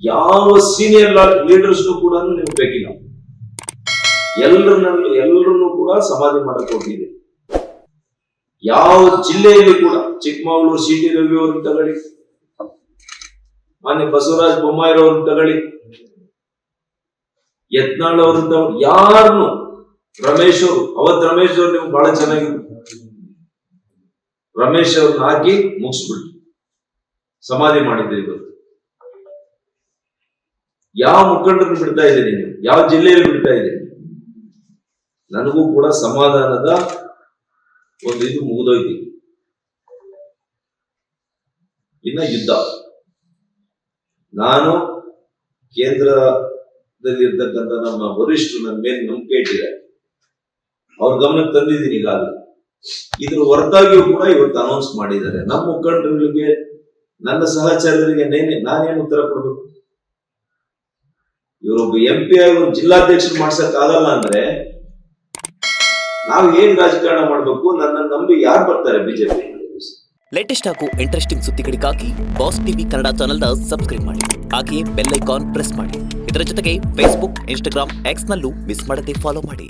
ಯಾವ senior leaders ಕೂಡ ನಿಮ್ಗೆ ಬೇಕಿಲ್ಲ. ಎಲ್ಲರನ್ನೂ ಕೂಡ ಸಮಾಧಿ ಮಾಡಕ್ಕೆ ಹೋಗಿದೆ. ಯಾವ ಜಿಲ್ಲೆಯಲ್ಲಿ ಕೂಡ ಚಿಕ್ಕಮಗಳೂರು ಸಿ ಟಿ ರವಿ ಅವ್ರನ್ನ ತಗೊಳ್ಳಿ, ಮಾನ್ಯ ಬಸವರಾಜ ಬೊಮ್ಮಾಯಿರವ್ರನ್ನ ತಗೊಳ್ಳಿ, ಯತ್ನಾಳ್ ಅವ್ರನ್ನ ತಗೊಳ್ಳಿ, ಯಾರನ್ನು ರಮೇಶ್ ಅವರು ನಿಮ್ಗೆ ಬಹಳ ಚೆನ್ನಾಗಿತ್ತು. ರಮೇಶ್ ಅವ್ರನ್ನ ಹಾಕಿ ಮುಗಿಸ್ಬಿಟ್ಟು ಸಮಾಧಿ ಮಾಡಿದ್ದೀರಿ. ಇವತ್ತು ಯಾವ ಮುಖಂಡರನ್ನು ಬಿಡ್ತಾ ಇದ್ದೀನಿ ನೀವು, ಯಾವ ಜಿಲ್ಲೆಯಲ್ಲಿ ಬಿಡ್ತಾ ಇದ್ದೀನಿ? ನನಗೂ ಕೂಡ ಸಮಾಧಾನದ ಒಂದು ಇದು ಮುಗಿದೋಯ್ತು. ಇನ್ನ ಯುದ್ಧ. ನಾನು ಕೇಂದ್ರದಲ್ಲಿ ಇರ್ತಕ್ಕಂಥ ನಮ್ಮ ವರಿಷ್ಠರು ನನ್ನ ಮೇಲೆ ನಂಬಿಕೆ ಇಟ್ಟಿದ್ದಾರೆ. ಅವ್ರ ಗಮನಕ್ಕೆ ತಂದಿದ್ದೀನಿ ಈಗಾಗಲೇ. ಇದ್ರ ಹೊರತಾಗಿಯೂ ಕೂಡ ಇವತ್ತು ಅನೌನ್ಸ್ ಮಾಡಿದ್ದಾರೆ. ನಮ್ಮ ಮುಖಂಡರುಗಳಿಗೆ, ನನ್ನ ಸಹಚರರಿಗೆ ನಾನೇನು ಉತ್ತರ ಕೊಡ್ಬೇಕು? ಇವರೊಬ್ಬ MP ಆಗಿ ಒಂದು ಜಿಲ್ಲಾಧ್ಯಕ್ಷರು ಮಾಡ್ಸಕ್ ಆಗಲ್ಲ ಅಂದ್ರೆ ನಾವು ಹೇಗ್ ರಾಜಕಾರಣ ಮಾಡ್ಬೇಕು? ನನ್ನ ನಂಬಿ ಯಾರು ಬರ್ತಾರೆ ಬಿಜೆಪಿ? ಲೇಟೆಸ್ಟ್ ಹಾಗೂ ಇಂಟ್ರೆಸ್ಟಿಂಗ್ ಸುದ್ದಿಗಳಿಗಾಗಿ ಬಾಸ್ ಟಿವಿ ಕನ್ನಡ ಚಾನೆಲ್ನ ಸಬ್ಸ್ಕ್ರೈಬ್ ಮಾಡಿ. ಹಾಗೆಯೇ ಬೆಲ್ ಐಕಾನ್ ಪ್ರೆಸ್ ಮಾಡಿ. ಇದರ ಜೊತೆಗೆ ಫೇಸ್ಬುಕ್, ಇನ್ಸ್ಟಾಗ್ರಾಮ್, ಎಕ್ಸ್ ನಲ್ಲೂ ಮಿಸ್ ಮಾಡದೆ ಫಾಲೋ ಮಾಡಿ.